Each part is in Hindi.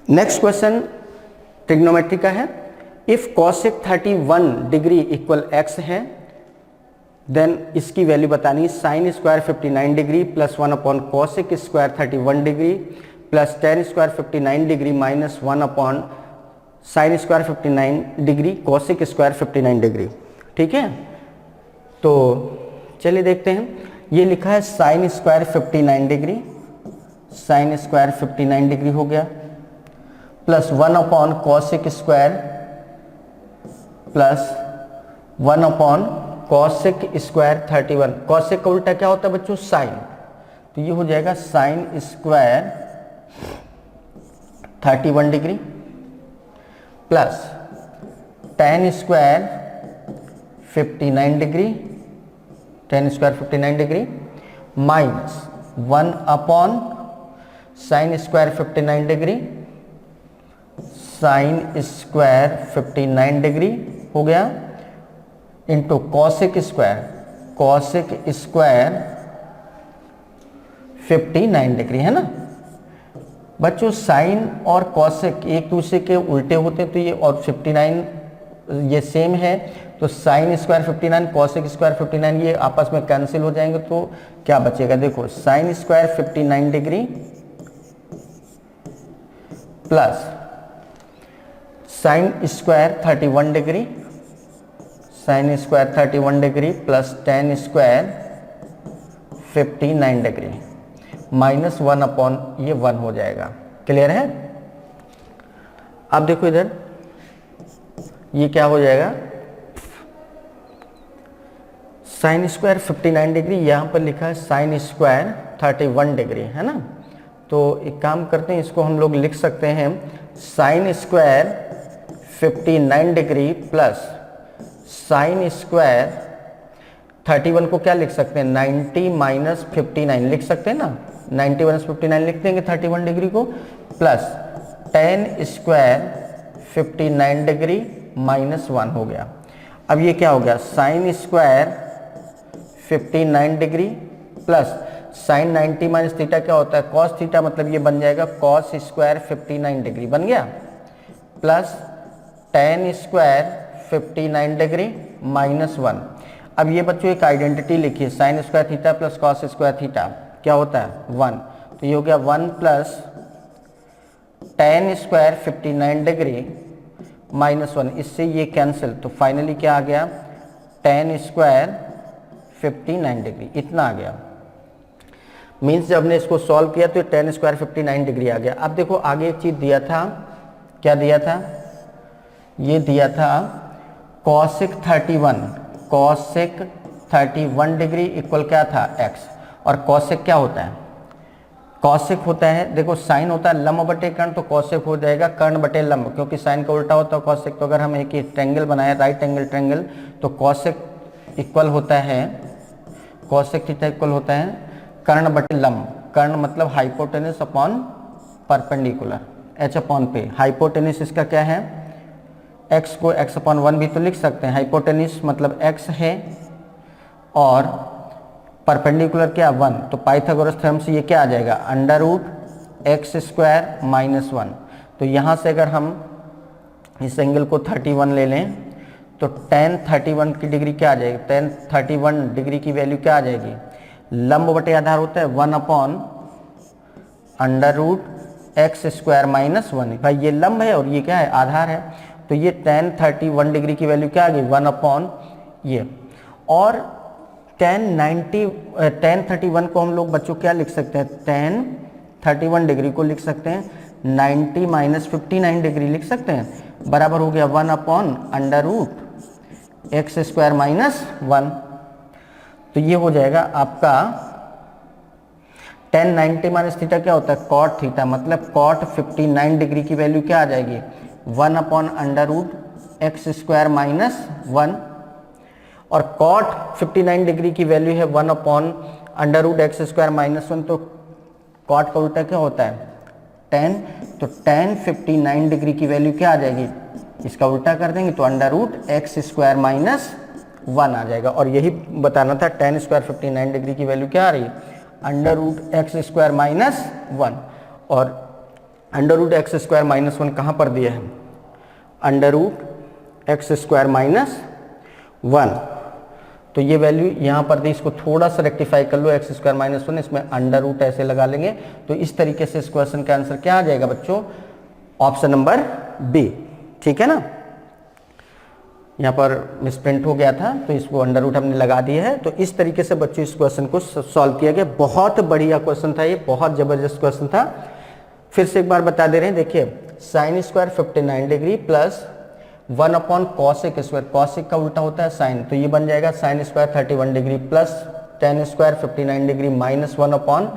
नेक्स्ट क्वेश्चन ट्रिग्नोमेट्री का है। If cosec 31 degree equal x है देन इसकी वैल्यू बतानी sign square 59 degree plus 1 upon cosec square 31 degree plus tan square 59 degree minus 1 upon sine square 59 degree cosec square 59 degree. ठीक है, तो चलिए देखते हैं। ये लिखा है sign square 59 degree, sign square 59 degree हो गया, plus 1 upon cosec square plus 1 upon cosec square 31। Cosec का उल्टा क्या होता है बच्चों? साइन। तो ये हो जाएगा sine square 31 degree plus tan square 59 degree, ten square 59 degree minus 1 upon sine square 59 degree, sign square 59 degree हो गया into cosec square, cosec square 59 degree, है ना बच्चों। साइन और कॉसेक एक दूसरे के उल्टे होते हैं, तो ये और 59 ये सेम है, तो साइन स्क्वायर 59 कॉसेक स्क्वायर 59 ये आपस में कैंसिल हो जाएंगे। तो क्या बचेगा? देखो sign square 59 degree plus sign square 31 degree, sign square 31 degree plus tan square 59 degree minus 1 upon ये 1 हो जाएगा। क्लियर है? अब देखो इधर ये क्या हो जाएगा, साइन स्क्वायर 59 डिग्री, यहां पर लिखा है साइन स्क्वायर 31 डिग्री, है ना। तो एक काम करते हैं, इसको हम लोग लिख सकते हैं sign square 59 degree plus sign square 31 को क्या लिख सकते हैं? 90 माइनस 59 लिख सकते हैं ना, 90 माइनस 59 लिख देंगे 31 डिग्री को, plus tan square 59 degree minus 1 हो गया। अब ये क्या हो गया? Sign square 59 degree plus sign 90 minus theta क्या होता है? कॉस थीटा, मतलब ये बन जाएगा कॉस स्क्वायर 59 डिग्री बन गया, plus tan square 59 degree minus 1। अब ये बच्चों एक आइडेंटिटी लिखिए, sine square theta plus cos square theta क्या होता है? 1। तो ये हो गया 1 plus tan square 59 degree minus 1, इससे ये कैंसिल, तो फाइनली क्या आ गया? टेन स्क्वायर 59 डिग्री, इतना आ गया। मीन्स जब हमने इसको सॉल्व किया तो टेन स्क्वायर 59 डिग्री आ गया। अब देखो आगे एक चीज दिया था, क्या दिया था? ये दिया था कॉसेक 31, कॉसेक 31 डिग्री इक्वल क्या था? x। और कॉसेक क्या होता है? कॉसेक होता है, देखो साइन होता है लंब बटे कर्ण, तो कॉसेक हो जाएगा कर्ण बटे लंब, क्योंकि साइन का उल्टा होता है कॉसेक। तो अगर हम एक ट्रायंगल बनाए राइट एंगल ट्रायंगल, तो कॉसेक इक्वल होता है, कॉसेक थीटा इक्वल होता है कर्ण बटे लंब। कर्ण मतलब hypotenuse upon perpendicular, h upon पे। हाइपोटेनस इसका क्या है? x को x अपॉन 1 भी तो लिख सकते हैं, हाइपोटेनस मतलब x है और परपेंडिकुलर क्या? 1। तो पाइथागोरस थ्योरम से ये क्या आ जाएगा? Under root x square minus 1। तो यहाँ से अगर हम इस एंगल को 31 ले लें तो टेन 31 की डिग्री क्या आ जाएगी? टेन 31 डिग्री की वैल्यू क्या आ जाएगी? लंब बटे आधार होता है 1 upon under root x square minus 1। भाई ये लंब है और ये क्या है? आधार है। तो ये टेन 31 डिग्री की वैल्यू क्या आ गई? 1 अपॉन ये। और टेन 31 को हम लोग बच्चों क्या लिख सकते हैं? टेन 31 डिग्री को लिख सकते हैं 90 माइनस 59 डिग्री लिख सकते हैं, बराबर हो गया 1 upon under root x square minus 1। तो ये हो जाएगा आपका टेन 90 माइनस थीटा क्या होता है? कॉट थीटा, मतलब कॉट 59 डिग्री की वैल्यू क्या आ जाएगी? 1 upon under root x square minus 1। और कॉट 59 डिग्री की वैल्यू है 1 upon under root x square minus 1। तो कॉट का उल्टा क्या होता है? टेन। तो टेन 59 डिग्री की वैल्यू क्या आ जाएगी? इसका उल्टा कर देंगे तो under root x square minus 1 आ जाएगा। और यही बताना था, टेन स्क्वायर 59 डिग्री की वैल्यू क्या आ रही है? Under root x square minus 1। और under root x square minus 1 कहाँ पर दिया है, under root x square minus 1, तो ये वैल्यू यहाँ पर दी, इसको थोड़ा सा रेक्टिफाई कर लो, एक्स स्क्वायर माइनस 1, इसमें अंडर रूट ऐसे लगा लेंगे। तो इस तरीके से इस क्वेश्चन का आंसर क्या आ जाएगा बच्चों, ऑप्शन नंबर बी, ठीक है ना। यहाँ पर मिसप्रिंट हो गया था तो इसको अंडर रूट हमने लगा दिया है। तो इस तरीके से बच्चों इस क्वेश्चन को सॉल्व किया गया। बहुत बढ़िया क्वेश्चन था ये, बहुत जबरदस्त क्वेश्चन था। फिर से एक बार बता दे रहे हैं, देखिए sine square 59 degree plus 1 upon cosec square, cosec का उल्टा होता है साइन, तो ये बन जाएगा sine square 31 degree plus tan square 59 degree minus 1 upon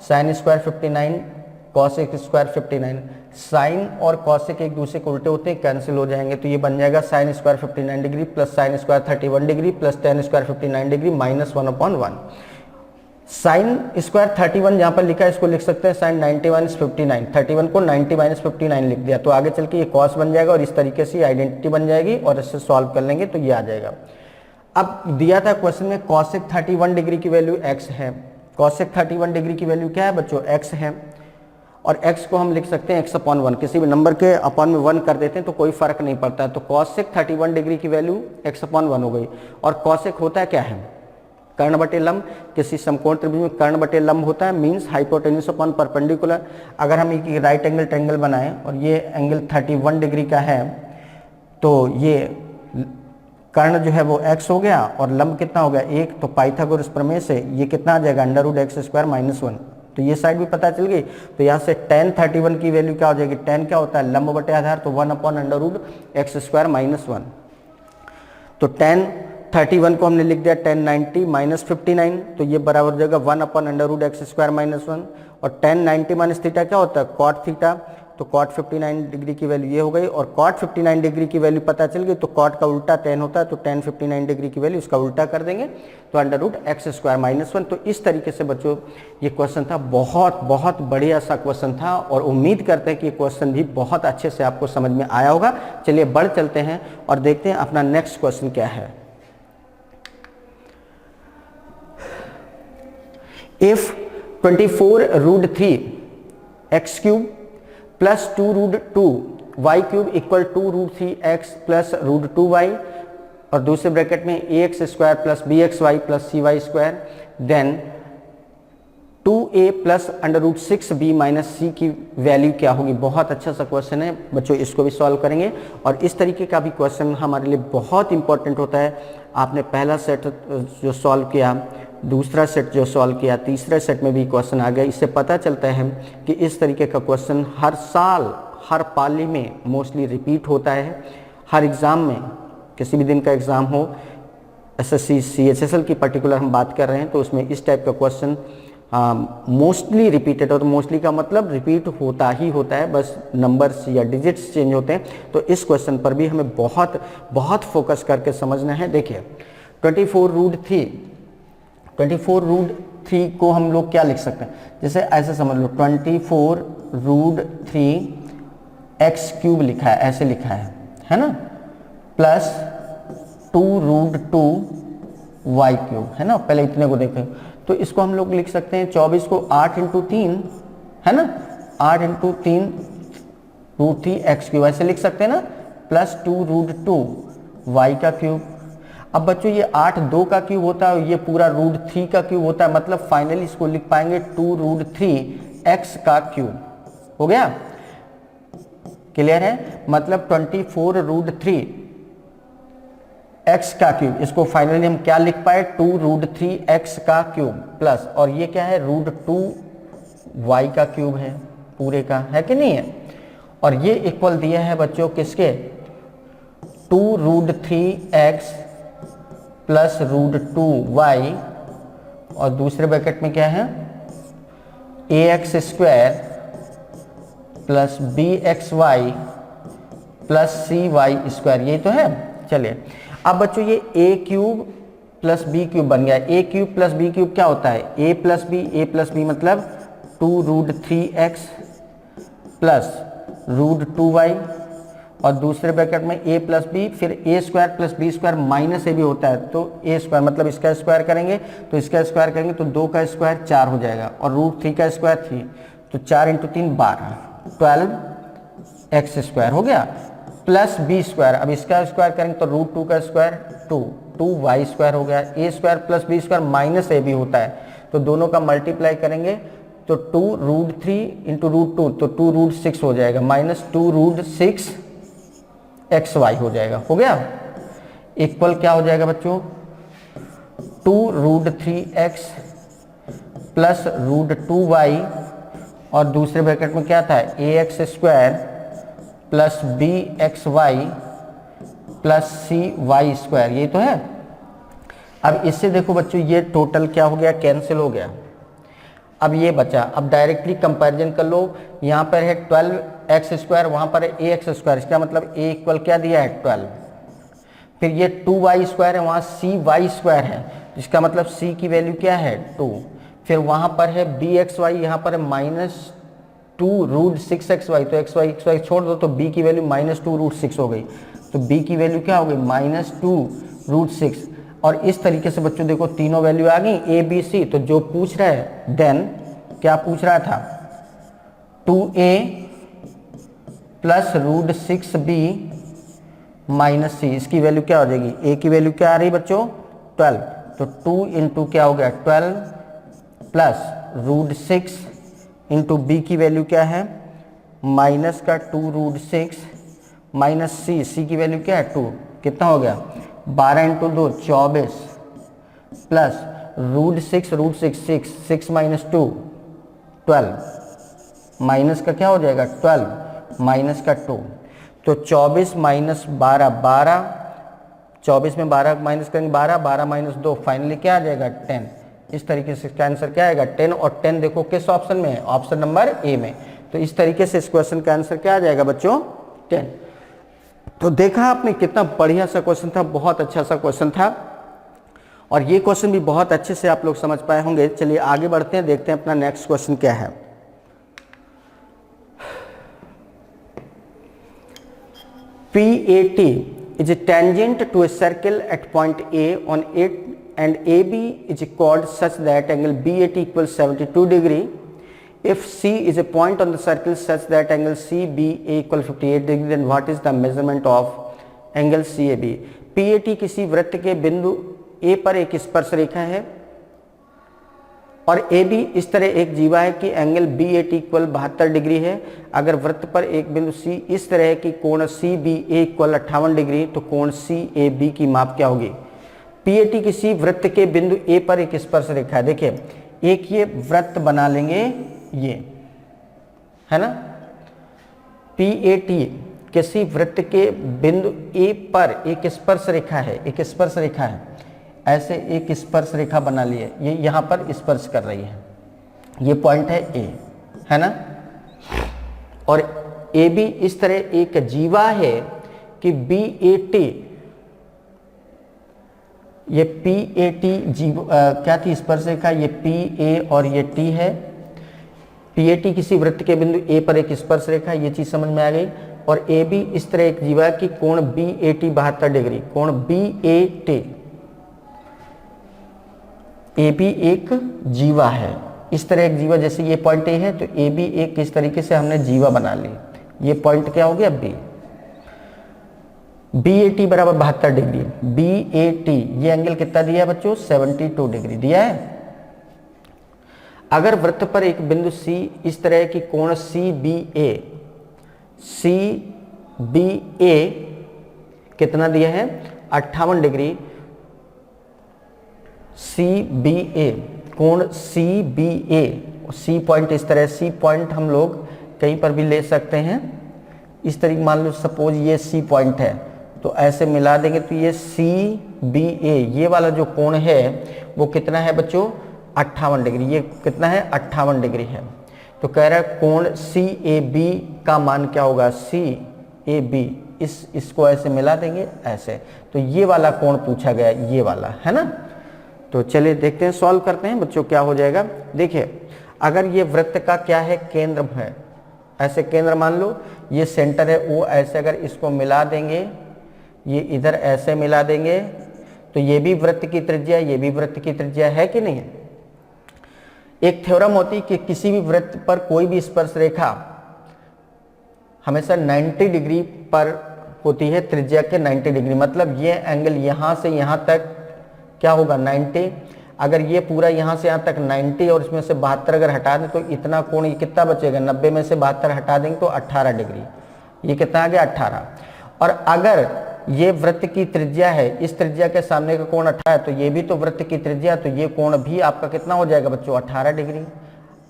sine square 59 cosec square 59। Sine और कॉसेक एक दूसरे को उल्टे होते हैं, कैंसिल हो जाएंगे, तो ये बन जाएगा sine square 59 degree plus sign square 31 degree plus tan square 59 degree minus 1 upon 1। Sign square 31 यहाँ पर लिखा है, इसको लिख सकते हैं साइन 90 माइनस 59, 31 को 90 माइनस 59 लिख दिया, तो आगे चल के ये कॉस बन जाएगा और इस तरीके से आइडेंटिटी बन जाएगी और इससे सॉल्व कर लेंगे तो ये आ जाएगा। अब दिया था क्वेश्चन में कॉसेक 31 डिग्री की वैल्यू x है, कॉसेक 31 डिग्री की वैल्यू क्या है बच्चों, x है, और x को हम लिख सकते हैं x अपॉन 1, किसी भी नंबर के अपॉन में 1 कर देते हैं तो कोई फर्क नहीं पड़ता है। तो कॉसेक 31 डिग्री की वैल्यू x अपॉन 1 हो गई। और कॉसेक होता है क्या है, कर्ण बटे लंब, किसी समकोण त्रिभुज में कर्ण बटे लंब होता है, मींस हाइपोटेन्यूज अपॉन परपेंडिकुलर। अगर हम एक राइट एंगल ट्रायंगल बनाएं और ये एंगल 31 डिग्री का है तो ये कर्ण जो है वो x हो गया और लंब कितना हो गया 1, तो पाइथागोरस प्रमेय से ये कितना आ जाएगा under root x square minus 1, तो ये साइड भी पता चल गई। तो यहाँ से tan 31 की वैल्यू क्या हो जाएगी, tan क्या होता है लंब बटे आधार, तो 1 upon under root x square minus 1। तो tan 31 को हमने लिख दिया tan 90 माइनस 59, तो ये बराबर हो जाएगा 1 upon under root x square minus 1। और tan 90 माइनस थीटा क्या होता है कॉट थीटा, तो कॉट 59 डिग्री की वैल्यू ये हो गई। और कॉट 59 डिग्री की वैल्यू पता चल गई, तो कॉट का उल्टा tan होता है, तो tan 59 डिग्री की वैल्यू इसका उल्टा कर देंगे तो under root x square minus 1। तो इस तरीके से बच्चों ये क्वेश्चन था, बहुत बहुत बढ़िया सा क्वेश्चन था और उम्मीद करते हैं कि ये क्वेश्चन भी बहुत अच्छे से आपको समझ में आया होगा। चलिए बढ़ चलते हैं और देखते हैं अपना नेक्स्ट क्वेश्चन क्या है। If 24 root 3 x cube plus 2 root 2 y cube equal 2 root 3 x plus root 2 y, और दूसरे ब्रैकेट में a x square plus b x y plus c y square, then 2a plus under root 6b minus c की वैल्यू क्या होगी। बहुत अच्छा सा क्वेश्चन है बच्चों, इसको भी सॉल्व करेंगे। और इस तरीके का भी क्वेश्चन हमारे लिए बहुत इंपॉर्टेंट होता है। आपने पहला सेट जो सॉल्व किया, दूसरा सेट जो सॉल्व किया, तीसरे सेट में भी क्वेश्चन आ गया। इससे पता चलता है कि इस तरीके का क्वेश्चन हर साल हर पाली में मोस्टली रिपीट होता है। हर एग्ज़ाम में, किसी भी दिन का एग्ज़ाम हो, एसएससी सीएचएसएल की पर्टिकुलर हम बात कर रहे हैं, तो उसमें इस टाइप का क्वेश्चन मोस्टली रिपीटेड हो। तो मोस्टली का मतलब रिपीट होता ही होता है, बस नंबर्स या डिजिट्स चेंज होते हैं। तो इस क्वेश्चन पर भी हमें बहुत बहुत फोकस करके समझना है। देखिए 24 रूट 3 को हम लोग क्या लिख सकते हैं, जैसे ऐसे समझ लो 24 रूट 3 एक्स क्यूब लिखा है, ऐसे लिखा है ना, प्लस 2 रूट 2 वाई क्यूब, है ना। पहले इतने को देखें तो इसको हम लोग लिख सकते हैं 24 को 8 इंटू 3, है ना, 8 इंटू 3 रूट 3 एक्स क्यूब ऐसे लिख सकते हैं ना, प्लस 2 रूट 2 वाई का क्यूब। अब बच्चों ये 8 2 का क्यूब होता है, ये पूरा रूट 3 का क्यूब होता है, मतलब फाइनली इसको लिख पाएंगे 2 रूट 3 एक्स का क्यूब। हो गया, क्लियर है, मतलब 24 रूट 3 एक्स का क्यूब, इसको फाइनली हम क्या लिख पाए 2 रूट 3 एक्स का क्यूब प्लस, और ये क्या है रूट 2 वाई का क्यूब है पूरे का, है कि नहीं है। और ये इक्वल दिया है बच्चों किसके, 2 root 3 x plus root 2 y, और दूसरे ब्रैकेट में क्या है a x square plus b x y plus c y square, ये तो है। चलिए अब बच्चों ये a cube plus b cube बन गया। A cube plus b cube क्या होता है, ए प्लस बी मतलब 2 root 3 x plus root 2 y, और दूसरे ब्रैकेट में ए प्लस बी, फिर ए square plus b square minus a b होता है, तो ए स्क्वायर मतलब इसका स्क्वायर करेंगे, तो इसका स्क्वायर करेंगे तो 2 का स्क्वायर 4 हो जाएगा, और रूट 3 का स्क्वायर 3, तो 4 इंटू 3 12, 12x स्क्वायर हो गया प्लस बी स्क्वायर, अब इसका स्क्वायर करेंगे तो रूट 2 का स्क्वायर 2y स्क्वायर हो गया, a square plus b square minus a b होता है, तो दोनों का मल्टीप्लाई करेंगे तो 2 रूट 3 इंटू रूट 2 तो 2 रूट 6 हो जाएगा, माइनस 2 रूट 6 xy हो जाएगा, हो गया। इक्वल क्या हो जाएगा बच्चों 2 root 3x plus root 2y और दूसरे ब्रैकेट में क्या था ax square plus bxy plus cy square, ये तो है। अब इससे देखो बच्चों ये टोटल क्या हो गया, कैंसिल हो गया। अब ये बचा, अब डायरेक्टली कंपैरिजन कर लो, यहाँ पर है 12x स्क्वायर, वहाँ पर है ax स्क्वायर, इसका मतलब a इक्वल क्या दिया है 12, फिर ये 2y स्क्वायर है, वहाँ cy स्क्वायर है, इसका मतलब c की वैल्यू क्या है 2, फिर वहाँ पर है bxy, यहाँ पर है माइनस 2 रूट 6xy, तो xy छोड़ दो तो b की वैल्यू माइनस 2 रूट 6 हो गई, तो b की वैल्यू क्या हो गई माइनस 2 रूट 6। और इस तरीके से बच्चों देखो तीनों वैल्यू आ गई a b c, तो जो पूछ रहा है देन क्या पूछ रहा था 2a plus root 6b minus c, इसकी वैल्यू क्या हो जाएगी, a की वैल्यू क्या आ रही बच्चों 12, तो 2 इंटू क्या हो गया 12 प्लस रूट 6 इंटू बी की वैल्यू क्या है माइनस का 2 रूट 6 माइनस सी की वैल्यू क्या है 2, कितना हो गया 12 into 2 24 plus root 6 minus 2 12 minus का क्या हो जाएगा 12 माइनस का 2, तो 24 माइनस 12 24 में 12 माइनस करेंगे 12 माइनस 2 फाइनली क्या आ जाएगा 10। इस तरीके से इसका आंसर क्या आएगा 10, और 10 देखो किस ऑप्शन में है, ऑप्शन नंबर ए में, तो इस तरीके से इस क्वेश्चन का आंसर क्या आ जाएगा बच्चों 10। तो देखा आपने कितना बढ़िया सा क्वेश्चन था, बहुत अच्छा सा क्वेश्चन था, और ये क्वेश्चन भी बहुत अच्छे से आप लोग समझ पाए होंगे। चलिए आगे बढ़ते हैं, देखते हैं अपना नेक्स्ट क्वेश्चन क्या है। PAT is a tangent to a circle at point A on it and AB is chord such that angle BAT equals 72 degree. If C is a point on the circle such that angle CBA equals 58 degree, then what is the measurement of angle CAB? PAT किसी वृत्त के बिंदु A पर एक स्पर्श रेखा है और AB इस तरह एक जीवा है कि एंगल BAT इक्वल 72 डिग्री है। अगर वृत्त पर एक बिंदु C इस तरह है कि कोण CBA इक्वल 58 डिग्री, तो कोण CAB की माप क्या होगी। PAT किसी वृत्त के बिंदु A पर एक स्पर्श रेखा है। देखिए एक ये वृत्त बना लेंगे, ये है ना, PAT किसी वृत्त के बिंदु A पर एक स्पर्श रेखा है, एक स्पर्श रेखा है, ऐसे एक स्पर्श रेखा बना लिए, ये यहाँ पर स्पर्श कर रही है, ये पॉइंट है A, है ना, और AB इस तरह एक जीवा है कि BAT, ये PAT क्या थी स्पर्श रेखा, ये PA और ये T है। PAT किसी वृत्त के बिंदु A पर एक स्पर्श रेखा, ये चीज समझ में आ गई, और AB इस तरह एक जीवा है कि कोण BAT 72 डिग्री, कोण BAT, AB एक जीवा है, इस तरह एक जीवा, जैसे ये पॉइंट A है तो AB एक इस तरीके से हमने जीवा बना ली, ये पॉइंट क्या हो गया B। BAT बराबर 72 डिग्री, BAT ये एंगल कितना दिया है बच्चों 72 डिग्री दिया है। अगर वृत्त पर एक बिंदु C इस तरह की कोण CBA कितना दिया है 58 डिग्री, CBA कोण CBA, C पॉइंट इस तरह, C पॉइंट हम लोग कहीं पर भी ले सकते हैं, इस तरीके मान लो सपोज ये C पॉइंट है तो ऐसे मिला देंगे तो ये CBA ये वाला जो कोण है वो कितना है बच्चों 58 डिग्री, ये कितना है 58 डिग्री है। तो कह रहा है कोण CAB का मान क्या होगा, CAB इसको ऐसे मिला देंगे ऐसे, तो ये वाला कोण पूछा गया, ये वाला है ना। तो चलिए देखते हैं, सॉल्व करते हैं बच्चों क्या हो जाएगा। देखिए अगर ये वृत्त का क्या है केंद्र है, ऐसे केंद्र मान लो, ये सेंटर है वो, ऐसे अगर इसको मिला देंगे, ये इधर ऐसे मिला देंगे तो ये भी वृत्त की त्रिज्या, ये भी वृत्त की त्रिज्या है कि नहीं है। एक थ्योरम होती है कि किसी भी वृत्त पर कोई भी स्पर्श रेखा हमेशा 90 डिग्री पर होती है, त्रिज्या के 90 डिग्री, मतलब ये एंगल यहाँ से यहाँ तक क्या होगा 90। अगर ये पूरा यहाँ से यहाँ तक 90 और इसमें से 72 अगर हटा दें तो इतना कोण ये कितना बचेगा, 90 में से 72 हटा देंगे तो 18 डिग्री, ये कितना आ गया 18। और अगर ये वृत्त की त्रिज्या है, इस त्रिज्या के सामने का कोण 18 है, तो ये भी तो वृत्त की त्रिज्या, तो ये कोण भी आपका कितना हो जाएगा बच्चों 18 डिग्री।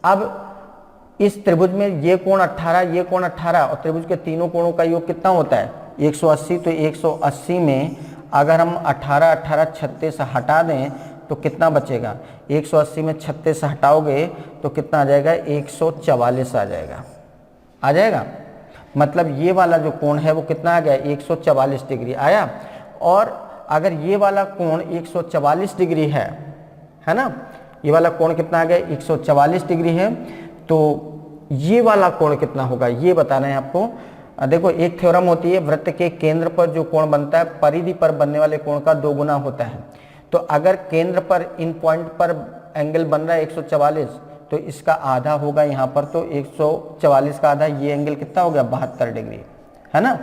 अब इस त्रिभुज में ये कोण 18, ये कोण 18 और त्रिभुज के तीनों कोणों का योग कितना होता है 180। तो 180 में अगर हम 18 18 36 हटा दें तो कितना बचेगा, 180 में 36 हटाओगे तो कितना आ जाएगा 144 आ जाएगा, आ जाएगा। मतलब ये वाला जो कोण है वो कितना आ गया 144 डिग्री आया। और अगर ये वाला कोण 144 डिग्री है ना, ये वाला कोण कितना आ गया 144 डिग्री है, तो ये वाला कोण कितना होगा ये बताना है आपको। देखो एक थ्योरम होती है, वृत्त के केंद्र पर जो कोण बनता है परिधि पर बनने वाले कोण का 2 गुना होता है। तो अगर केंद्र पर इन पॉइंट पर एंगल बन रहा है 144, तो इसका आधा होगा यहाँ पर, तो 144 का आधा ये एंगल कितना हो गया 72 डिग्री, है ना।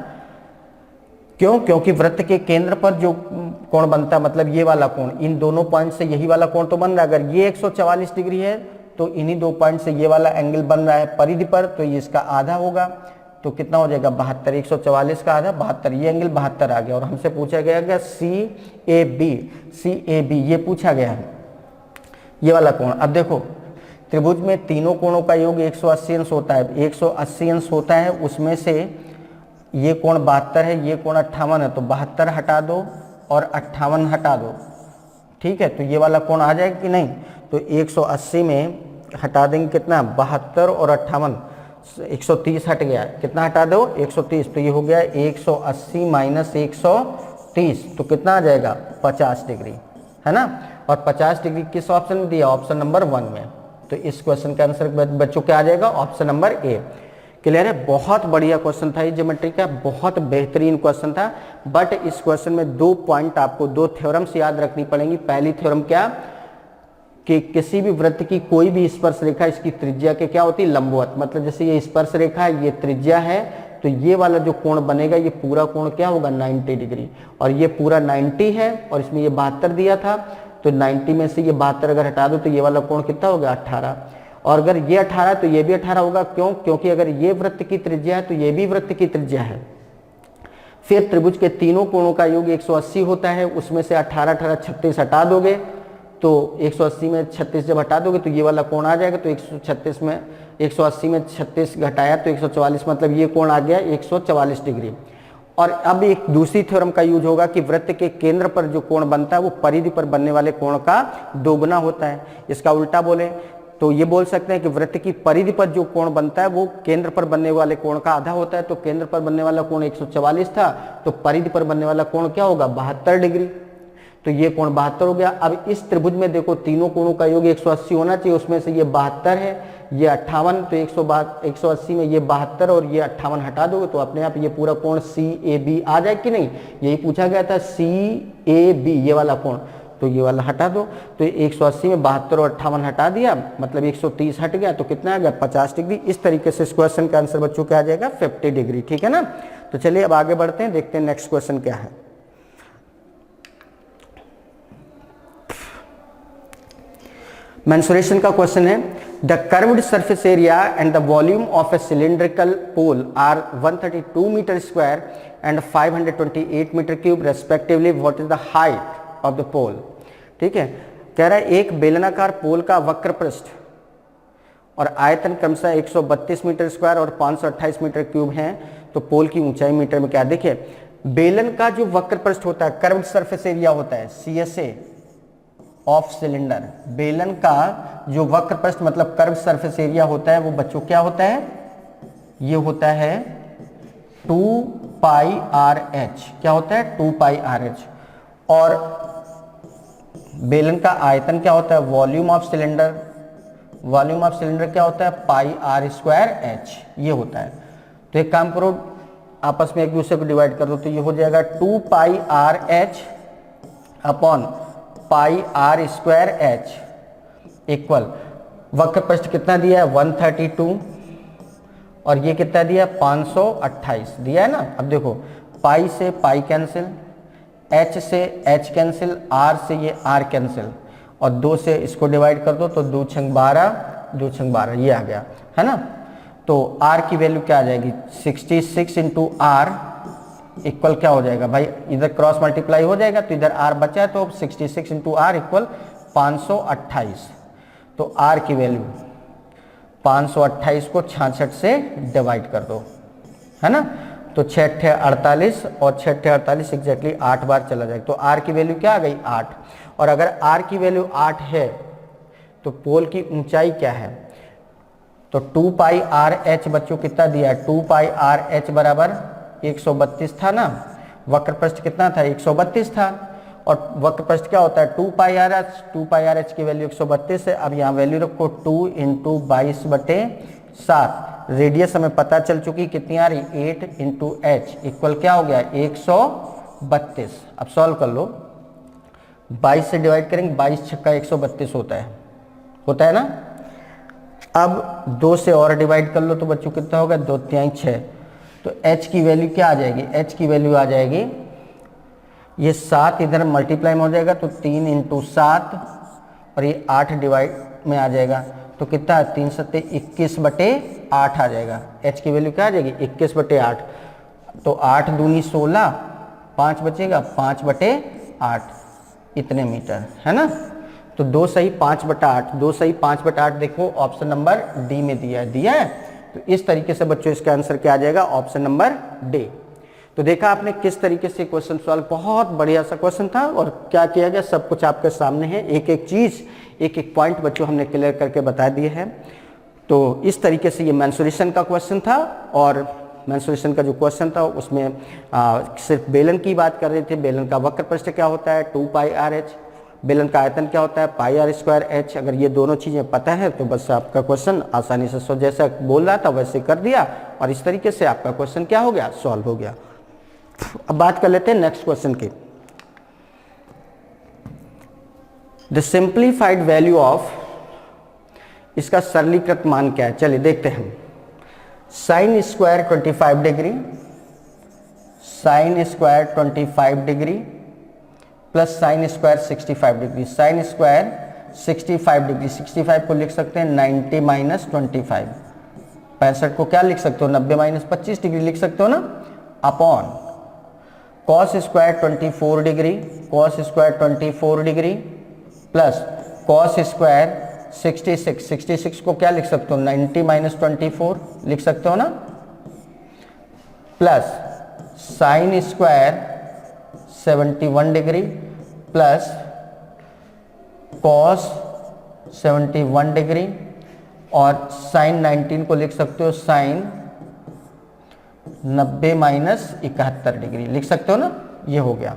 क्यों, क्योंकि वृत्त के केंद्र पर जो कोण बनता है मतलब ये वाला कोण, इन दोनों पॉइंट से यही वाला कोण तो बन रहा है। अगर ये 144 डिग्री है तो इन्हीं 2 पॉइंट से ये वाला एंगल बन रहा है परिधि पर, तो ये इसका आधा होगा, तो कितना हो जाएगा 72। 144 का आधा 72, ये एंगल 72 आ गया। और हमसे पूछा गया कि CAB ये पूछा गया है, ये वाला कोण। अब देखो त्रिभुज में तीनों कोणों का योग 180 अंश होता है, 180 अंश होता है, उसमें से ये कोण 72 है, ये कोण 58 है, तो 72 हटा दो और 58 हटा दो, ठीक है। तो ये वाला कोण आ जाएगा कि नहीं, तो 180 में हटा देंगे कितना 72 और 58, 130 हट गया, कितना हटा दो 130, तो ये हो गया 180 माइनस 130, तो कितना आ जाएगा 50 डिग्री, है ना। और 50 डिग्री किस ऑप्शन में दिया, ऑप्शन नंबर 1 में। तो इस क्वेश्चन का आंसर बच्चों क्या आ जाएगा, ऑप्शन नंबर ए। क्लियर है, बहुत बढ़िया क्वेश्चन था ये ज्योमेट्री का, बहुत बेहतरीन क्वेश्चन था। बट इस क्वेश्चन में 2 पॉइंट आपको 2 थ्योरम्स याद रखनी पड़ेंगी। पहली थ्योरम क्या, कि किसी भी वृत्त की कोई भी स्पर्श रेखा इसकी त्रिज्या के क्या होती है लंबवत, मतलब जैसे ये स्पर्श रेखा है, ये त्रिज्या है, तो ये वाला जो कोण बनेगा ये पूरा कोण क्या होगा 90 डिग्री, और ये पूरा 90 है और इसमें ये 72 दिया था, तो 90 में से ये 72 अगर हटा दो तो ये वाला कोण कितना होगा 18। और अगर ये 18 तो ये भी 18 होगा, क्यों, क्योंकि अगर ये वृत्त की त्रिज्या है तो ये भी वृत्त की त्रिज्या है। फिर त्रिभुज के तीनों कोणों का योग 180 होता है, उसमें से 18 18 36 हटा दोगे, तो 180 में 36 जब हटा दोगे तो ये वाला कोण आ जाएगा, तो 136 में 180 में 36 घटाया तो 144, मतलब ये कोण आ गया 144 डिग्री। और अब एक दूसरी थ्योरम का यूज होगा कि वृत्त के केंद्र पर जो कोण बनता है वो परिधि पर बनने वाले कोण का 2 गुना होता है। इसका उल्टा बोले तो ये बोल सकते हैं कि वृत्त की परिधि पर जो कोण बनता है वो केंद्र पर बनने वाले कोण का आधा होता है। तो केंद्र पर बनने वाला कोण 144 था, तो परिधि पर बनने वाला कोण क्या होगा 72 डिग्री, तो ये कोण 72 हो गया। अब इस त्रिभुज में देखो तीनों कोणों का योग 180 होना चाहिए, उसमें से ये 72 है, ये 58, तो 180 में ये 72 और ये 58 हटा दोगे तो अपने आप ये पूरा कोण CAB आ जाए कि नहीं, यही पूछा गया था CAB ये वाला कोण, तो ये वाला हटा दो, तो 180 में 72 और 58 हटा दिया, मतलब 130 हट गया, तो कितना आ गया 50 डिग्री। इस तरीके से इस क्वेश्चन का आंसर बच्चों क्या आ जाएगा 50 डिग्री, ठीक है ना। तो चलिए अब आगे बढ़ते हैं, देखते हैं नेक्स्ट क्वेश्चन क्या है। मेंसुरेशन का क्वेश्चन है, the curved surface area and the volume of a cylindrical pole are 132 metre square and 528 metre cube respectively, what is the height of the pole. ठीक है, कह रहा है एक बेलनाकार पोल का वक्र पृष्ठ और आयतन क्रमशः 132 मीटर स्क्वायर और 528 मीटर क्यूब है, तो पोल की ऊंचाई मीटर में क्या। देखिए बेलन का जो वक्र पृष्ठ होता है, कर्व्ड सरफेस एरिया होता है, CSA ऑफ सिलेंडर, बेलन का जो वक्र पृष्ठ मतलब कर्व सरफेस एरिया होता है वो बच्चों क्या होता है, ये होता है 2πRh, क्या होता है 2πRh। और बेलन का आयतन क्या होता है, volume of cylinder, volume of cylinder क्या होता है πr²h, ये होता है। तो एक काम करो आपस में एक दूसरे को डिवाइड कर दो, तो ये हो जाएगा 2πRh अपॉन πr²h इक्वल वक्र पृष्ठ कितना दिया है 132 और ये कितना दिया 528 दिया है ना। अब देखो पाई से पाई कैंसिल, h से h कैंसिल, r से ये r कैंसिल और 2 से इसको डिवाइड कर दो तो 2 छंग 12, 2 छंग 12 ये आ गया है ना। तो r की वैल्यू क्या आ जाएगी 66 इंटू r इक्वल क्या हो जाएगा भाई, इधर क्रॉस मल्टीप्लाई हो जाएगा तो इधर r बचा है तो 66 इंटू r इक्वल 528। तो r की वैल्यू 528 को 66 से डिवाइड कर दो है ना। तो 6 48 और 6 48 एग्जैक्टली 8 बार चला जाएगा। तो r की वैल्यू क्या आ गई 8। और अगर r की वैल्यू 8 है तो पोल की ऊंचाई क्या है, तो 2 पाई आर एच बच्चों कितना दिया है 2 पाई आर एच बराबर 132 था ना। वक्र पृष्ठ कितना था 132 था और वक्र पृष्ठ क्या होता है 2 पाई आर एच, 2 पाई आर एच की वैल्यू 132 है। अब यहाँ वैल्यू रखो 2 इंटू 22/7। रेडियस हमें पता चल चुकी कितनी आ रही 8 इंटू एच इक्वल क्या हो गया 132। अब सॉल्व कर लो, 22 से डिवाइड करेंगे 22 छक्का 132 होता है ना। अब 2 से और डिवाइड कर लो तो बच्चों कितना होगा 2 तिहाई 6। तो h की वैल्यू क्या आ जाएगी, h की वैल्यू आ जाएगी ये 7 इधर मल्टीप्लाई में हो जाएगा तो 3 इंटू 7 और ये 8 डिवाइड में आ जाएगा तो कितना है 3 सत्ते 21/8 आ जाएगा। h की वैल्यू क्या आ जाएगी 21/8। तो 8 दूनी 16, 5 बचेगा 5/8 इतने मीटर है ना। तो 2 सही 5/8, 2 सही 5/8 देखो ऑप्शन नंबर डी में दिया है। तो इस तरीके से बच्चों इसका आंसर क्या आ जाएगा ऑप्शन नंबर डी। तो देखा आपने किस तरीके से क्वेश्चन सॉल्व, बहुत बढ़िया सा क्वेश्चन था और क्या किया गया सब कुछ आपके सामने है, एक एक चीज एक एक पॉइंट बच्चों हमने क्लियर करके बता दिए हैं। तो इस तरीके से ये मेंसुरेशन का क्वेश्चन था और मेंसुरेशन का जो क्वेश्चन था उसमें सिर्फ बेलन की बात कर रहे थे। बेलन का वक्र पृष्ठ क्या होता है 2 पाई आर एच, बेलन का आयतन क्या होता है पाई आर स्क्वायर एच। अगर ये दोनों चीज़ें पता है तो बस आपका क्वेश्चन आसानी से जैसा बोल रहा था वैसे कर दिया और इस तरीके से आपका क्वेश्चन क्या हो गया सॉल्व हो गया। अब बात कर लेते हैं नेक्स्ट क्वेश्चन की। द सिंप्लीफाइड वैल्यू ऑफ, इसका सरलीकृत मान क्या है चलिए देखते हैं। Sine square 25 degree, sine square 25 degree plus sine square 65 degree. Sine square 65 degree, 65 को लिख सकते हैं 90 माइनस 25। 65 को क्या लिख सकते हो 90 माइनस 25 डिग्री लिख सकते हो ना, upon cos square 24 degree, cos square 24 degree plus cos square 66, 66 को क्या लिख सकते हो 90 माइनस 24 लिख सकते हो ना, plus sine square 71 degree plus cos 71 degree और साइन 19 को लिख सकते हो साइन 90 माइनस 71 डिग्री लिख सकते हो ना। ये हो गया।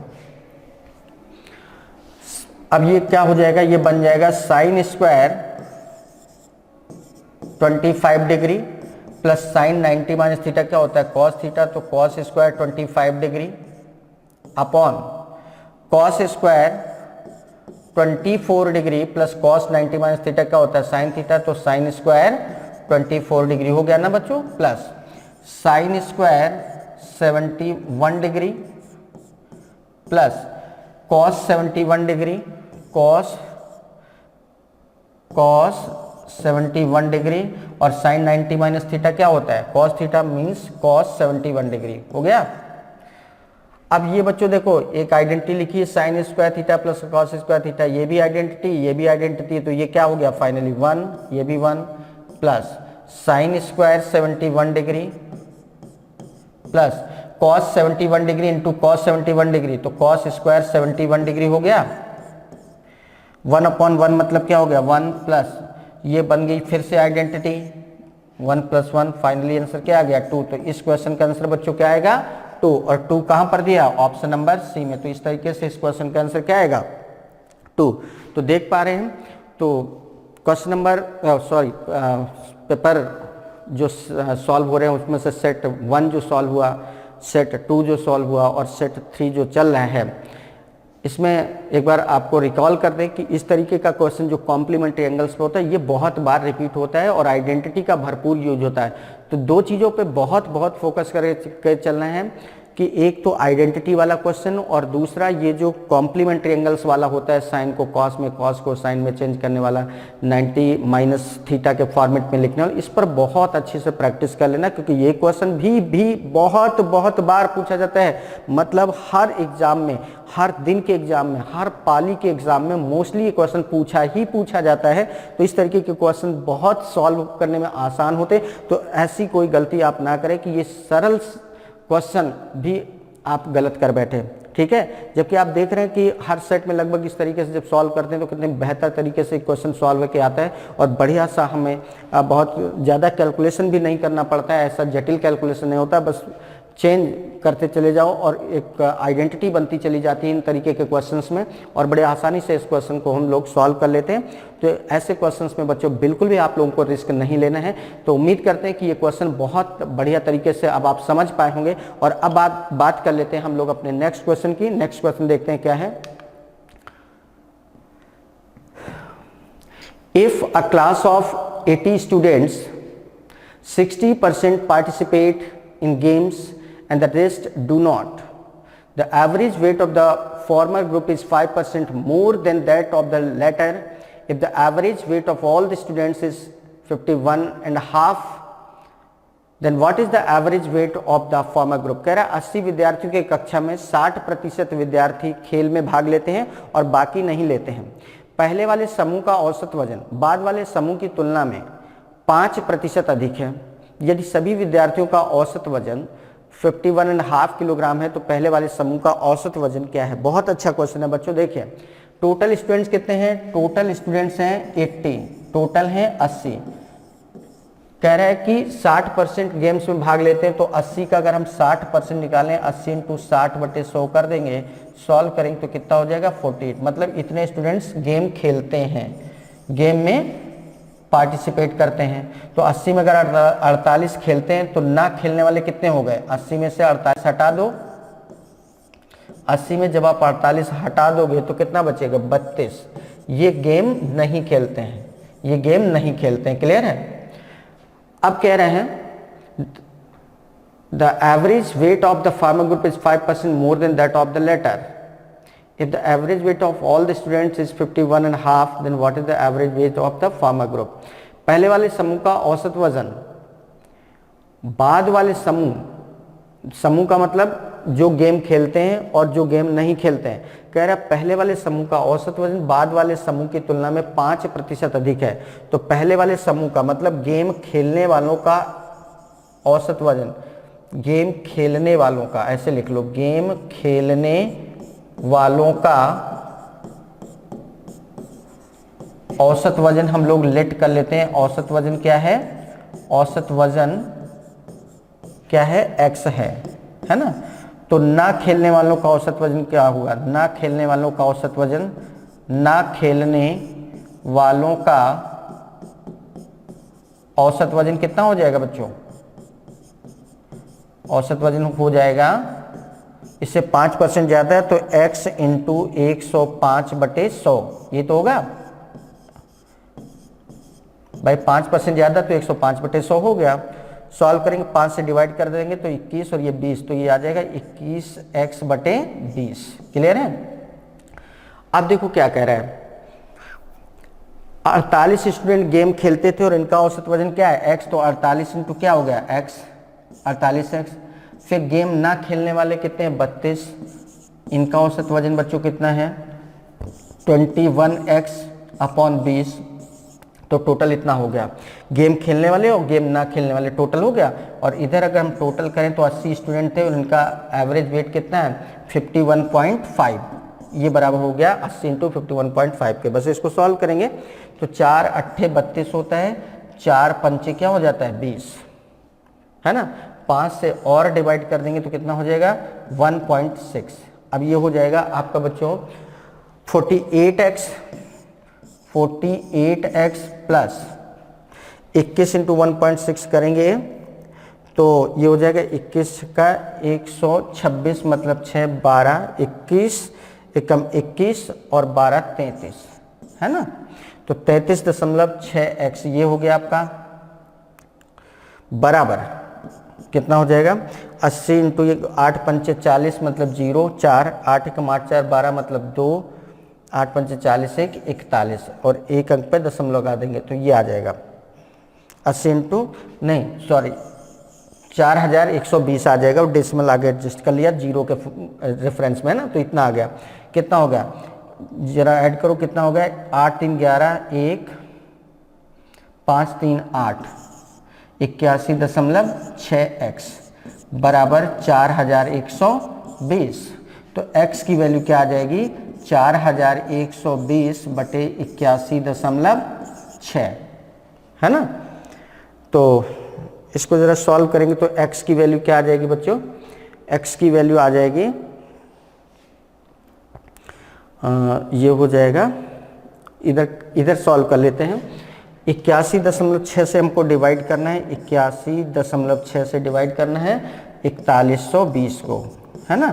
अब ये क्या हो जाएगा, ये बन जाएगा sine square 25 degree plus sign 90 minus theta क्या होता है कॉस थीटा, तो cos square 25 degree upon cos square 24 degree plus cos 90 minus theta क्या होता है साइन थीटा, तो साइन स्क्वायर 24 डिग्री हो गया ना बच्चों, plus sine square 71 degree plus cos 71 degree, cos 71 degree और साइन 90 माइनस थीटा क्या होता है cos theta means cos 71 degree हो गया। अब ये बच्चों देखो एक आइडेंटिटी लिखी है sine square theta plus cos square theta, ये भी आइडेंटिटी ये भी आइडेंटिटी, तो ये क्या हो गया फाइनली 1, ये भी 1 plus sine square 71 degree plus cos 71 degree into cos 71 degree, तो कॉस स्क्वायर 71 डिग्री हो गया। 1/1 मतलब क्या हो गया 1 प्लस ये बन गई फिर से आइडेंटिटी 1 + 1, फाइनली आंसर क्या आ गया 2। तो इस क्वेश्चन का आंसर बच्चों क्या आएगा 2 और 2 कहां पर दिया ऑप्शन नंबर सी में। तो इस तरीके से इस क्वेश्चन का आंसर क्या आएगा 2। तो देख पा रहे हैं तो क्वेश्चन नंबर पेपर जो सॉल्व हो रहे हैं उसमें से सेट 1 जो सॉल्व हुआ, सेट 2 जो सॉल्व हुआ और सेट 3 जो चल रहा है, इसमें एक बार आपको रिकॉल कर दें कि इस तरीके का क्वेश्चन जो कॉम्प्लीमेंट्री एंगल्स पे होता है ये बहुत बार रिपीट होता है और आइडेंटिटी का भरपूर यूज होता है। तो दो चीज़ों पे बहुत फोकस कर चलना है कि एक तो आइडेंटिटी वाला क्वेश्चन और दूसरा ये जो कॉम्प्लीमेंट्री एंगल्स वाला होता है, साइन को कॉस में, कॉस को साइन में चेंज करने वाला, 90 माइनस थीटा के फॉर्मेट में लिखने वाला, इस पर बहुत अच्छे से प्रैक्टिस कर लेना क्योंकि ये क्वेश्चन भी बहुत बार पूछा जाता है। मतलब हर एग्जाम में, हर दिन के एग्जाम में, हर पाली के एग्जाम में मोस्टली ये क्वेश्चन पूछा जाता है। तो इस तरीके के क्वेश्चन बहुत सॉल्व करने में आसान होते, तो ऐसी कोई गलती आप ना करें कि ये सरल क्वेश्चन भी आप गलत कर बैठे, ठीक है। जबकि आप देख रहे हैं कि हर सेट में लगभग इस तरीके से जब सॉल्व करते हैं तो कितने बेहतर तरीके से क्वेश्चन सॉल्व करके आता है और बढ़िया सा हमें बहुत ज़्यादा कैलकुलेशन भी नहीं करना पड़ता है, ऐसा जटिल कैलकुलेशन नहीं होता, बस चेंज करते चले जाओ और एक आइडेंटिटी बनती चली जाती है इन तरीके के क्वेश्चंस में और बड़े आसानी से इस क्वेश्चन को हम लोग सॉल्व कर लेते हैं। तो ऐसे क्वेश्चंस में बच्चों बिल्कुल भी आप लोगों को रिस्क नहीं लेना है। तो उम्मीद करते हैं कि ये क्वेश्चन बहुत बढ़िया तरीके से अब आप समझ पाए होंगे। और अब बात कर लेते हैं हम लोग अपने नेक्स्ट क्वेश्चन की। नेक्स्ट क्वेश्चन देखते हैं क्या है। If a class of 80 students 60% participate in games and the rest do not, the average weight of the former group is 5% more than that of the latter. If the average weight of all the students is 51.5, then what is the average weight of the former group? कह रहा है 80 विद्यार्थियों की कक्षा में 60% विद्यार्थी खेल में भाग लेते हैं और बाकी नहीं लेते हैं। पहले वाले समूह का औसत वजन बाद वाले समूह की तुलना में 5% अधिक है। यदि सभी विद्यार्थियों का औसत वजन 51.5 किलोग्राम है तो पहले वाले समूह का औसत वजन क्या है। बहुत अच्छा क्वेश्चन है बच्चों। देखिए टोटल स्टूडेंट्स कितने हैं, टोटल स्टूडेंट्स हैं 80, टोटल हैं 80। कह रहा है कि 60% गेम्स में भाग लेते हैं तो 80 का अगर हम 60% निकालें, 80 × 60/100 कर देंगे, सॉल्व करेंगे तो कितना हो जाएगा 48। मतलब इतने स्टूडेंट्स गेम खेलते हैं, गेम में पार्टिसिपेट करते हैं। तो 80 में अगर 48 खेलते हैं तो ना खेलने वाले कितने हो गए, 80 में से 48 हटा दो। 80 में जब आप 48 हटा दोगे तो कितना बचेगा 32। ये गेम नहीं खेलते हैं, ये गेम नहीं खेलते हैं। क्लियर है। अब कह रहे हैं the average weight of the former group is 5% more than that of the latter. If the average weight of all the students is 51.5, then what is the average weight of the farmer group? पहले वाले समूह का औसत वजन बाद वाले समूह का मतलब जो गेम खेलते हैं और जो गेम नहीं खेलते हैं। कह रहा है पहले वाले समूह का औसत वजन बाद वाले समूह की तुलना में 5% अधिक है। तो पहले वाले समूह का मतलब गेम खेलने वालों का औसत वजन, गेम खेलने वालों का, ऐसे लिख लो, गेम खेलने वालों का औसत वजन हम लोग लेट कर लेते हैं। औसत वजन क्या है, औसत वजन क्या है, x है ना। तो ना खेलने वालों का औसत वजन क्या होगा, ना खेलने वालों का औसत वजन, ना खेलने वालों का औसत वजन कितना हो जाएगा बच्चों, औसत वजन हो जाएगा, इससे 5% ज्यादा है तो x × 105/100 ये तो होगा भाई। 5% ज्यादा तो 105/100 हो गया। सॉल्व करेंगे, 5 से डिवाइड कर देंगे तो 21 और ये 20, तो ये आ जाएगा 21x/20। क्लियर है। अब देखो क्या कह रहा है, 48 स्टूडेंट गेम खेलते थे और इनका औसत वजन क्या है x, तो 48 × क्या हो गया x, 48x। फिर गेम ना खेलने वाले कितने हैं 32, इनका औसत वजन बच्चों कितना है 21x/20। तो टोटल इतना हो गया, गेम खेलने वाले और गेम ना खेलने वाले टोटल हो गया। और इधर अगर हम टोटल करें तो 80 स्टूडेंट थे और इनका एवरेज वेट कितना है 51.5, ये बराबर हो गया 80 × 51.5 के। बस इसको सॉल्व करेंगे तो 4 8 32 होता है, 4 पंचे क्या हो जाता है 20, है ना। 5 से और डिवाइड कर देंगे तो कितना हो जाएगा 1.6। अब ये हो जाएगा आपका बच्चों 48x प्लस 21 × 1.6 करेंगे तो ये हो जाएगा 21 का 126, मतलब 6 12 21 एकम 21 और 12 33, है ना। तो 33.6x ये हो गया आपका, बराबर कितना हो जाएगा 80 इंटू 8 पंचे 40 मतलब 0, 4, 8 एकम 8 4 12 मतलब 2, 8 पंचे 40 1 41 और एक अंक पे दशमलव लगा देंगे तो ये आ जाएगा 80 इंटू नहीं सॉरी 4120 आ जाएगा और डेसिमल आगे एडजस्ट कर लिया जीरो के रेफरेंस में, है ना। तो इतना आ गया, कितना हो गया जरा ऐड करो, कितना हो गया 8 3 11 1 5 3 8 81.6x बराबर 4120। तो x की वैल्यू क्या आ जाएगी 4120 बटे 81.6, है ना। तो इसको जरा सॉल्व करेंगे तो x की वैल्यू क्या आ जाएगी बच्चों, x की वैल्यू आ जाएगी ये हो जाएगा, इधर सॉल्व कर लेते हैं। 81.6 से हमको डिवाइड करना है, 81.6 से डिवाइड करना है 4120 को, है ना।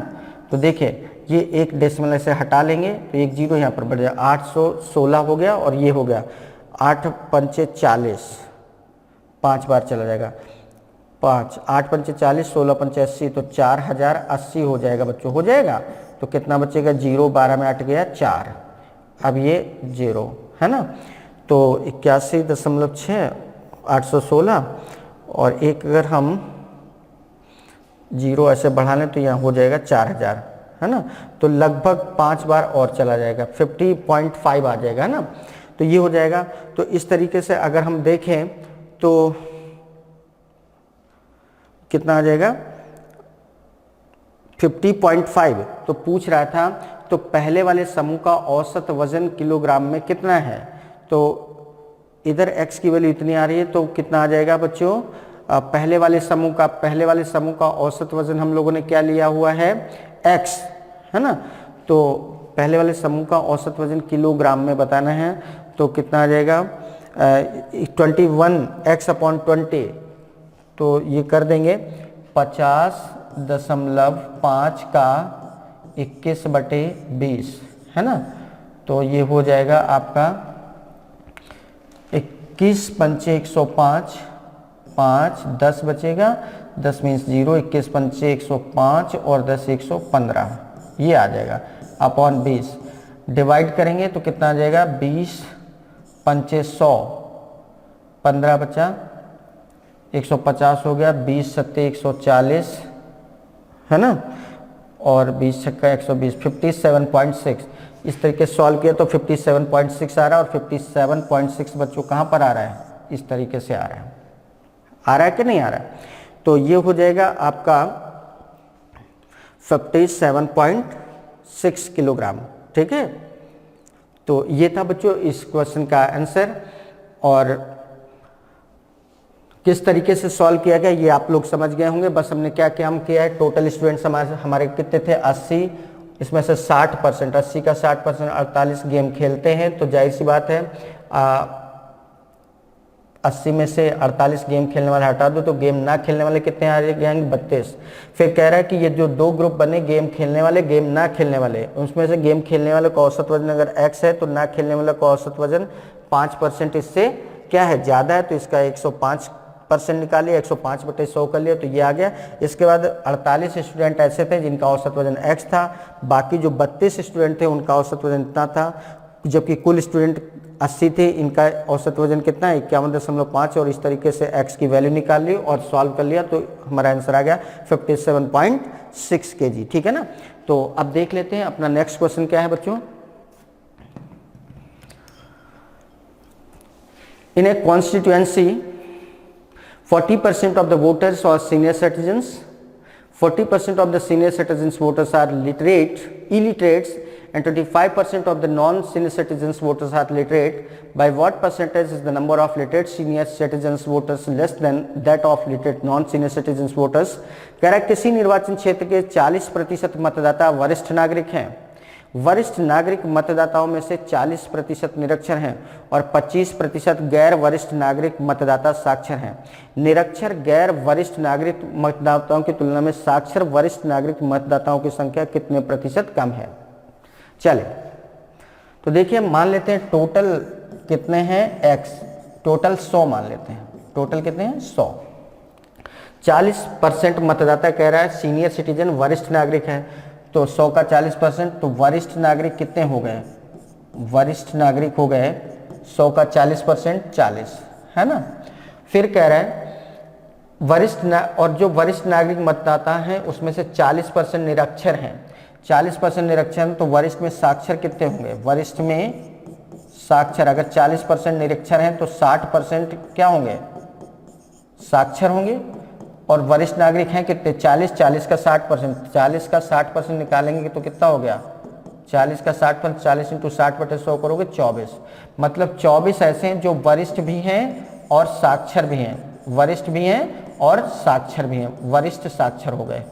तो देखिए ये एक डेसिमल ऐसे हटा लेंगे तो एक जीरो यहाँ पर बढ़ जाएगा, 816 हो गया और ये हो गया 8 पंचे 40, 5 बार चला जाएगा 5, 8 पंचे 40, 16 पंचे 80 तो 4080 हो जाएगा बच्चों, हो जाएगा। तो कितना बचेगा 0, 12 में 8 गया 4, अब ये 0, है ना। तो 81.6 816 और एक अगर हम 0 ऐसे बढ़ा लें तो यहाँ हो जाएगा 4000, है ना। तो लगभग 5 बार और चला जाएगा 50.5 आ जाएगा, है ना। तो ये हो जाएगा। तो इस तरीके से अगर हम देखें तो कितना आ जाएगा 50.5। तो पूछ रहा था तो पहले वाले समूह का औसत वजन किलोग्राम में कितना है, तो इधर x की वैल्यू इतनी आ रही है तो कितना आ जाएगा बच्चों, पहले वाले समूह का औसत वजन हम लोगों ने क्या लिया हुआ है x, है ना। तो पहले वाले समूह का औसत वजन किलोग्राम में बताना है तो कितना आ जाएगा 21x/20, तो ये कर देंगे 50.5 का 21/20, है ना। तो ये हो जाएगा आपका 21 पंचे 105, 5 10 बचेगा, 10 मीन्स 0, 21 पंचे 105 और 10 115, ये आ जाएगा अपॉन 20। डिवाइड करेंगे तो कितना आ जाएगा 20 पंचे 100, 15 बचा 150 हो गया, 20 सत्ते 140, है ना, और 20 छक्का 120, 57.6। इस तरीके से सॉल्व किया तो 57.6 आ रहा है और 57.6 बच्चों कहाँ पर आ रहा है, इस तरीके से आ रहा है कि नहीं आ रहा है। तो ये हो जाएगा आपका 57.6 किलोग्राम, ठीक है। तो ये था बच्चों इस क्वेश्चन का आंसर, और किस तरीके से सॉल्व किया गया ये आप लोग समझ गए होंगे। बस हमने क्या क्या हम किया है, टोटल स्टूडेंट्स हमारे कितने थे 80, इसमें से 60%, 80 का 60% 48 गेम खेलते हैं, तो जाहिर सी बात है 80 में से 48 गेम खेलने वाले हटा दो तो गेम ना खेलने वाले कितने आ जाएंगे 32। फिर कह रहा है कि ये जो दो ग्रुप बने, गेम खेलने वाले गेम ना खेलने वाले, उसमें से गेम खेलने वाले का औसत वजन अगर x है तो ना खेलने वाले का औसत वजन 5% इससे क्या है ज़्यादा है, तो इसका 105% निकालिए, 105/100 कर लिया तो ये आ गया। इसके बाद 48 स्टूडेंट ऐसे थे जिनका औसत वजन x था, बाकी जो 32 स्टूडेंट थे उनका औसत वजन इतना था, जबकि कुल स्टूडेंट 80 थे, इनका औसत वजन कितना है 51.5। और इस तरीके से x की वैल्यू निकाल ली और सॉल्व कर लिया तो हमारा आंसर आ गया 57.6 kg, ठीक है ना। तो अब देख लेते हैं अपना नेक्स्ट क्वेश्चन क्या है बच्चों। इन ए constituency 40% of the voters are senior citizens, 40% of the senior citizens voters are illiterates, and 25% of the non-senior citizens voters are literate. By what percentage is the number of literate senior citizens voters less than that of literate non-senior citizens voters? कह रहा है किसी निर्वाचन क्षेत्र के 40% मतदाता वरिष्ठ नागरिक हैं, वरिष्ठ नागरिक मतदाताओं में से 40% निरक्षर हैं और 25% गैर वरिष्ठ नागरिक मतदाता साक्षर हैं। निरक्षर गैर वरिष्ठ नागरिक मतदाताओं की तुलना में साक्षर वरिष्ठ नागरिक मतदाताओं की संख्या कितने प्रतिशत कम है। चले तो देखिए मान लेते हैं टोटल कितने हैं x, टोटल 100 मान लेते हैं, टोटल कितने हैं 100। 40% मतदाता कह रहा है सीनियर सिटीजन वरिष्ठ नागरिक है, तो 100 का 40%, तो वरिष्ठ नागरिक कितने हो गए, वरिष्ठ नागरिक हो गए 100 का 40% 40, है ना। फिर कह रहा है और जो वरिष्ठ नागरिक मतदाता हैं उसमें से 40% निरक्षर हैं, 40% निरक्षर हैं, तो वरिष्ठ में साक्षर कितने होंगे, वरिष्ठ में साक्षर अगर 40% निरक्षर हैं तो 60% क्या होंगे, साक्षर होंगे। और वरिष्ठ नागरिक हैं कितने 40, 40 का 60%, 40 का 60% निकालेंगे तो कितना हो गया, 40 का 60%, 40 इंटू 60/100 करोगे 24, मतलब 24 ऐसे हैं जो वरिष्ठ भी हैं और साक्षर भी हैं, वरिष्ठ भी हैं और साक्षर भी हैं, वरिष्ठ साक्षर हो गए।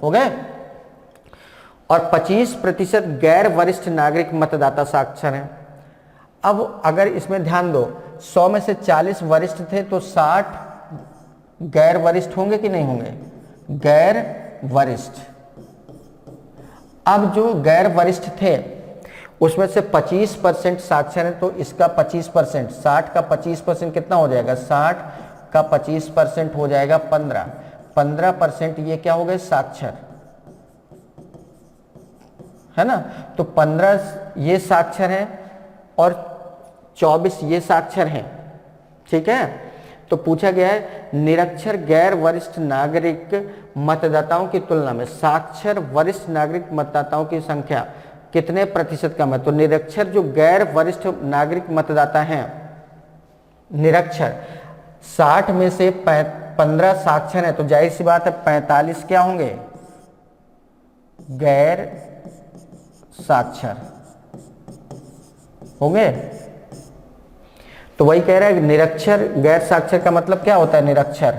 और 25% गैर वरिष्ठ नागरिक मतदाता साक्षर हैं। अब अगर इसमें ध्यान दो 100 में से 40 वरिष्ठ थे तो 60 गैर वरिष्ठ होंगे कि नहीं होंगे, गैर वरिष्ठ। अब जो गैर वरिष्ठ थे उसमें से 25% साक्षर है, तो इसका 25%, 60 का 25% कितना हो जाएगा, 60 का 25% हो जाएगा 15% ये क्या हो गए साक्षर, है ना। तो 15 ये साक्षर हैं और 24 ये साक्षर हैं, ठीक है। तो पूछा गया है निरक्षर गैर वरिष्ठ नागरिक मतदाताओं की तुलना में साक्षर वरिष्ठ नागरिक मतदाताओं की संख्या कितने प्रतिशत कम है। तो निरक्षर जो गैर वरिष्ठ नागरिक मतदाता हैं, निरक्षर 60 में से 15 साक्षर है, तो जाहिर सी बात है 45 क्या होंगे, गैर साक्षर होंगे। तो वही कह रहा है निरक्षर गैर साक्षर का मतलब क्या होता है, निरक्षर,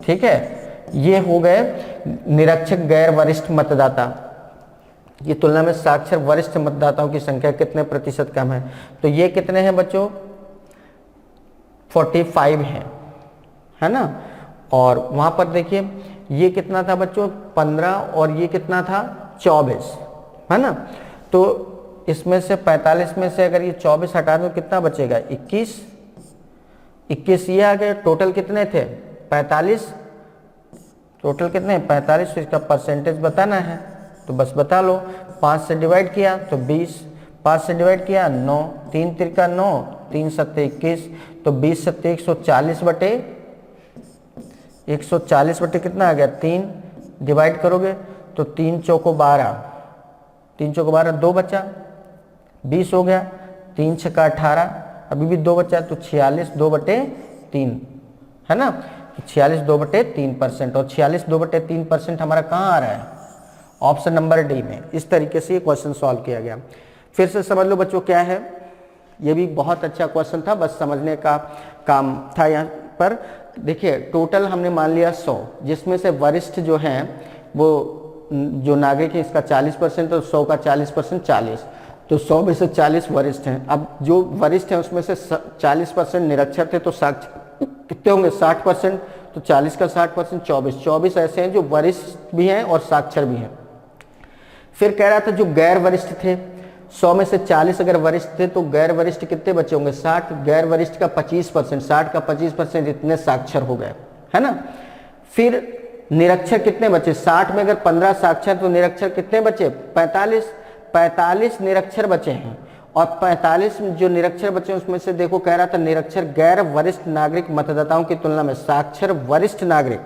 ठीक है। ये हो गए निरक्षर गैर वरिष्ठ मतदाता की तुलना में साक्षर वरिष्ठ मतदाताओं की संख्या कितने प्रतिशत कम है। तो ये कितने हैं बच्चों, 45 है ना। और वहां पर देखिए ये कितना था बच्चों 15 और ये कितना था 24, है ना। तो इसमें से 45 में से अगर ये 24 हटा दो कितना बचेगा 21 ये आ गए। टोटल कितने थे 45, टोटल कितने 45, तो इसका परसेंटेज बताना है तो बस बता लो। 5 से डिवाइड किया तो 20, 5 से डिवाइड किया 9, 3 तिरका 9, 3 सत्ते 21, तो 20 सत्ते 140 बटे 140 बटे कितना आ गया 3, डिवाइड करोगे तो 3 चौको 12, 3 चौको 12, 2 बचा 20 हो गया, 3 छक्का 18, अभी भी 2 बचा तो 46 2/3, है ना। 46 2/3%, और 46 2/3% हमारा कहाँ आ रहा है, ऑप्शन नंबर डी में। इस तरीके से ये क्वेश्चन सॉल्व किया गया। फिर से समझ लो बच्चों क्या है, ये भी बहुत अच्छा क्वेश्चन था, बस समझने का काम था। यहाँ पर देखिए टोटल हमने मान लिया 100, जिसमें से वरिष्ठ जो हैं वो जो नागरिक है इसका 40%, तो 100 का 40% 40, तो 100 में से 40 वरिष्ठ हैं। अब जो वरिष्ठ हैं उसमें से 40% निरक्षर थे, तो कितने होंगे 60%, तो 40 का 60% 24 ऐसे हैं जो वरिष्ठ भी हैं और साक्षर भी हैं। फिर कह रहा था जो गैर वरिष्ठ थे 100 में से 40 अगर वरिष्ठ थे तो गैर वरिष्ठ कितने बचे होंगे 60, गैर वरिष्ठ का 25%, 60 का 25% इतने साक्षर हो गए, है ना। फिर निरक्षर कितने बचे, 60 में अगर 15 साक्षर तो निरक्षर कितने बचे 45 निरक्षर बचे हैं। और 45 जो निरक्षर बचे उसमें से देखो कह रहा था निरक्षर गैर वरिष्ठ नागरिक मतदाताओं की तुलना में साक्षर वरिष्ठ नागरिक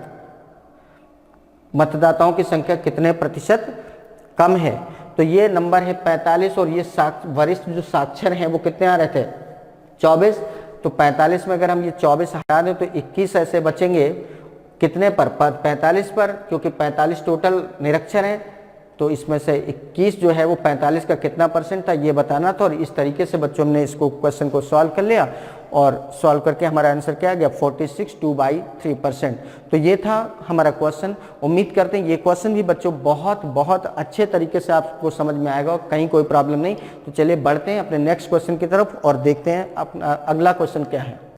मतदाताओं की संख्या कितने प्रतिशत कम है। तो ये नंबर है 45 और ये वरिष्ठ जो साक्षर हैं वो कितने आ रहे थे 24, तो 45 में अगर हम ये 24 हटा दें तो 21 ऐसे बचेंगे कितने पर 45 पर, क्योंकि 45 टोटल निरक्षर हैं, तो इसमें से 21 जो है वो 45 का कितना परसेंट था ये बताना था। और इस तरीके से बच्चों ने इसको क्वेश्चन को सॉल्व कर लिया और सॉल्व करके हमारा आंसर क्या आ गया 46 2/3%। तो ये था हमारा क्वेश्चन। उम्मीद करते हैं ये क्वेश्चन भी बच्चों बहुत अच्छे तरीके से आपको समझ में आएगा और कहीं कोई प्रॉब्लम नहीं। तो चलिए बढ़ते हैं अपने नेक्स्ट क्वेश्चन की तरफ और देखते हैं अपना अगला क्वेश्चन क्या है।